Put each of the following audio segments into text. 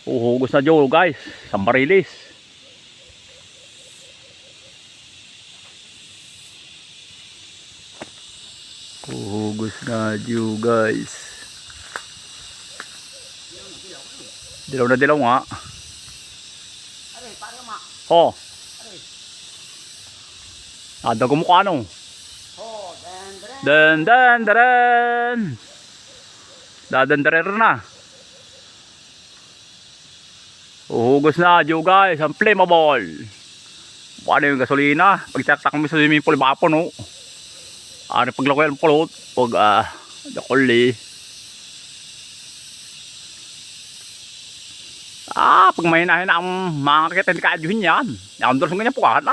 Uhugos na Joe guys, Sambarilis. Uhugos na Joe guys. Dilaw na dilaw nga. Oh. Ada kumukha ano. Dan. Dadandarer na. Uhugos na Joe guys, ang flammable. Ano yung gasolina? Pagtaktak mo sa swimming pool, baka puno. Ano paglaki ang pulot? Pag dakoli. Pag may hinahin na ang mga kakita, hindi kaadyohin yan. Ang doon sa ganyan pukahan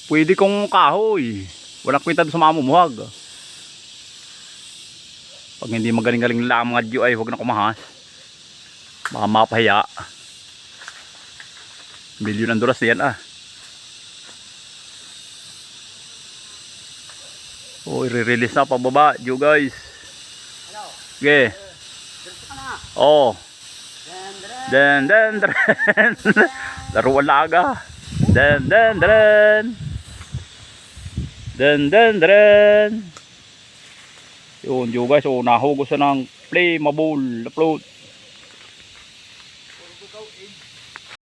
Pwede kong kahoy. Walang kwenta doon sa mga mumuhag. Pag hindi magaling-galing lang mga adyo ay huwag na kumahas. Baka mapahiya. Milyon ang dulas yan i-release na pababa Joe guys. Okay. Dan. Laruan laga. Dan. Yun Joe guys, nahugos na ng flammable upload.